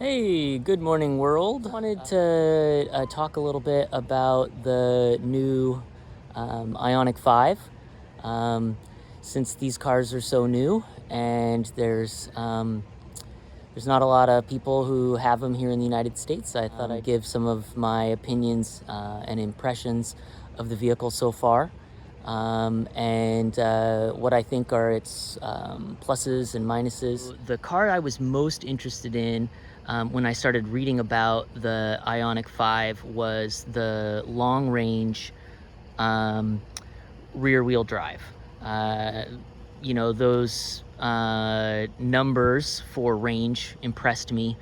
Hey, good morning, world. Wanted to talk a little bit about the new Ioniq 5. Um, since these cars are so new and there's not a lot of people who have them here in the United States, I thought I'd give some of my opinions and impressions of the vehicle so far. And what I think are its pluses and minuses. The car I was most interested in when I started reading about the Ioniq 5 was the long range rear wheel drive. Uh, those numbers for range impressed me.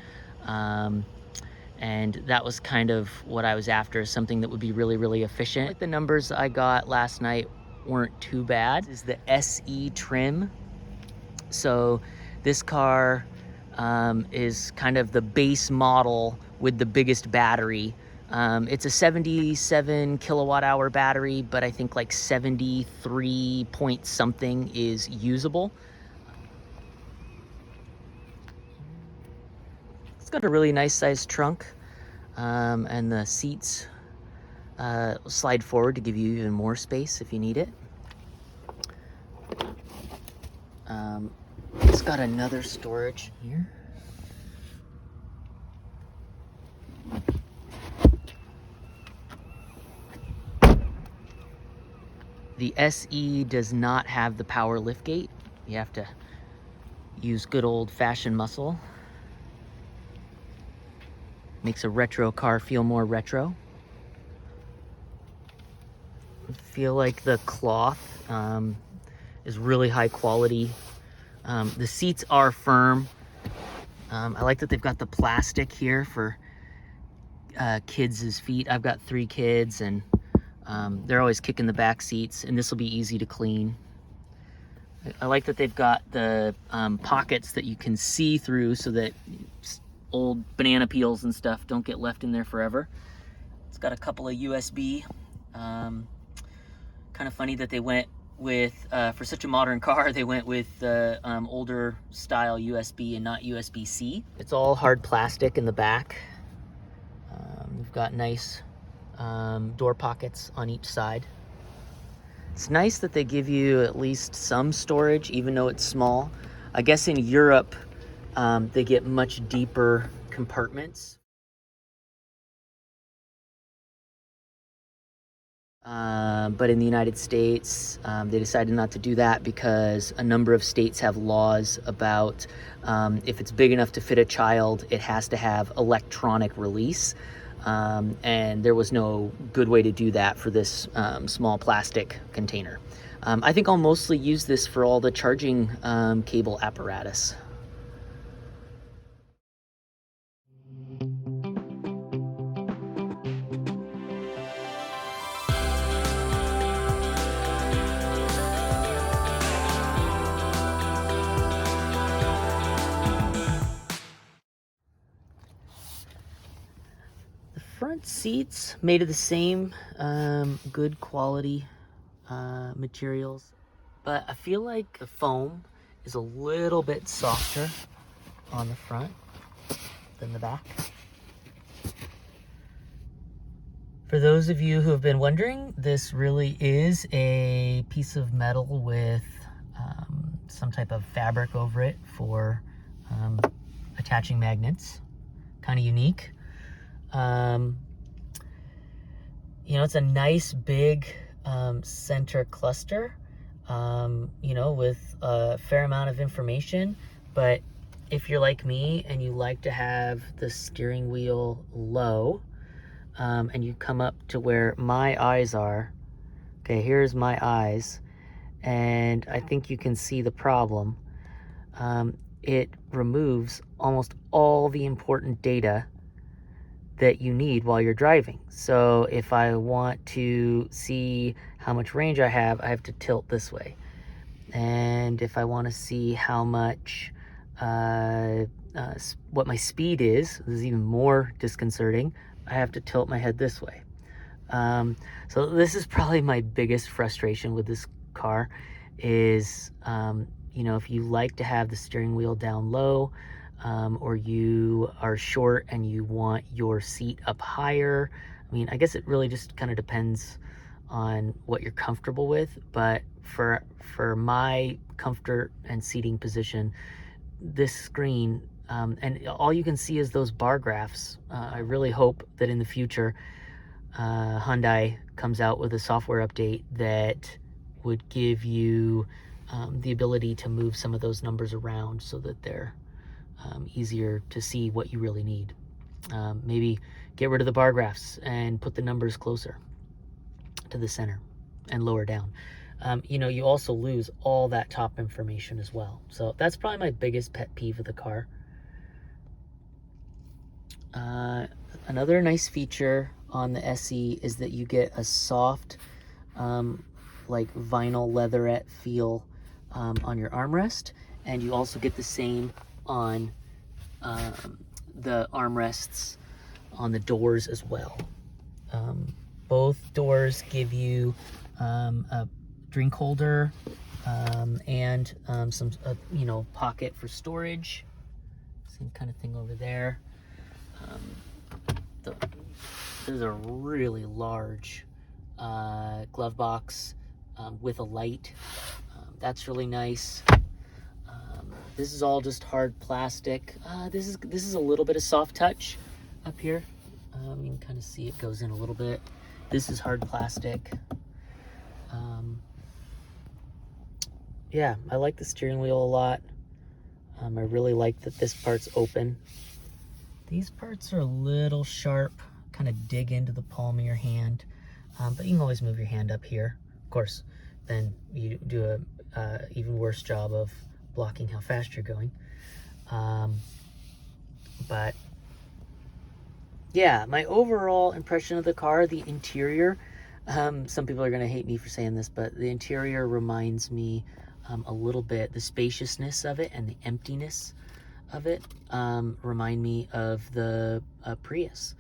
Um, and that was kind of what I was after, something that would be really, really efficient. Like the numbers I got last night weren't too bad. This is the SE trim. So this car is kind of the base model with the biggest battery. It's a 77 kilowatt hour battery, but I think like 73 point something is usable. It's got a really nice sized trunk, and the seats slide forward to give you even more space if you need it. It's got another storage here. The SE does not have the power liftgate. You have to use good old-fashioned muscle. Makes a retro car feel more retro. I feel like the cloth is really high quality. The seats are firm. I like that they've got the plastic here for kids' feet. I've got 3 kids, and they're always kicking the back seats, and this will be easy to clean. I like that they've got the pockets that you can see through so that old banana peels and stuff don't get left in there forever. It's got a couple of USB. Kind of funny that they went with, for such a modern car, they went with the older style USB and not USB-C. It's all hard plastic in the back. We've got nice door pockets on each side. It's nice that they give you at least some storage, even though it's small. I guess in Europe, they get much deeper compartments. But in the United States, they decided not to do that because a number of states have laws about if it's big enough to fit a child, it has to have electronic release. And there was no good way to do that for this small plastic container. I think I'll mostly use this for all the charging cable apparatus. The front seats made of the same good quality materials, but I feel like the foam is a little bit softer on the front than the back. For those of you who have been wondering, this really is a piece of metal with some type of fabric over it for attaching magnets. Kind of unique. It's a nice big center cluster, with a fair amount of information. But if you're like me and you like to have the steering wheel low, and you come up to where my eyes are, okay, here's my eyes, and I think you can see the problem. It removes almost all the important data that you need while you're driving. So if I want to see how much range I have to tilt this way. And if I want to see how much, what my speed is, this is even more disconcerting, I have to tilt my head this way. So this is probably my biggest frustration with this car is, if you like to have the steering wheel down low, or you are short and you want your seat up higher. I mean, I guess it really just kind of depends on what you're comfortable with, but for my comfort and seating position, this screen, and all you can see is those bar graphs. I really hope that in the future, Hyundai comes out with a software update that would give you the ability to move some of those numbers around so that they're easier to see what you really need. Maybe get rid of the bar graphs and put the numbers closer to the center and lower down. You also lose all that top information as well. So that's probably my biggest pet peeve of the car. Another nice feature on the SE is that you get a soft, like vinyl leatherette feel on your armrest, and you also get the same on the armrests on the doors as well. Both doors give you a drink holder and some pocket for storage. Same kind of thing over there. There's a really large glove box with a light. That's really nice. This is all just hard plastic. This is a little bit of soft touch up here. You can kind of see it goes in a little bit. This is hard plastic. Yeah, I like the steering wheel a lot. I really like that this part's open. These parts are a little sharp, kind of dig into the palm of your hand, but you can always move your hand up here. Of course, then you do a even worse job of blocking how fast you're going. But yeah, my overall impression of the car, the interior, some people are going to hate me for saying this, but the interior reminds me a little bit, the spaciousness of it and the emptiness of it remind me of the Prius.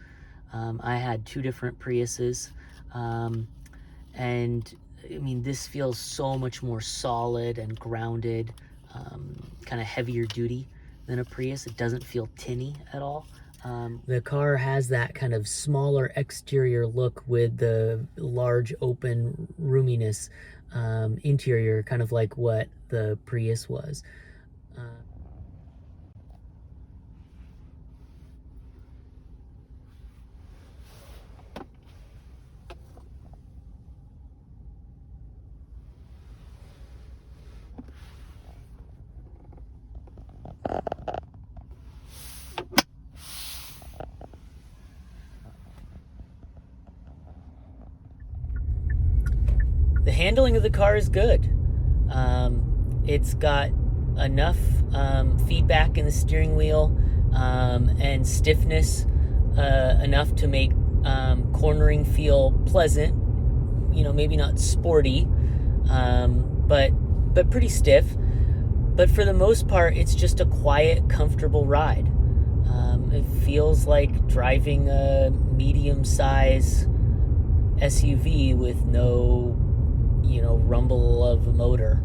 I had two different Priuses, and I mean, this feels so much more solid and grounded, kind of heavier duty than a Prius. It doesn't feel tinny at all. The car has that kind of smaller exterior look with the large open roominess interior, kind of like what the Prius was. The handling of the car is good. It's got enough feedback in the steering wheel and stiffness enough to make cornering feel pleasant. Maybe not sporty, but pretty stiff. But for the most part, it's just a quiet, comfortable ride. It feels like driving a medium-size SUV with no rumble of a motor.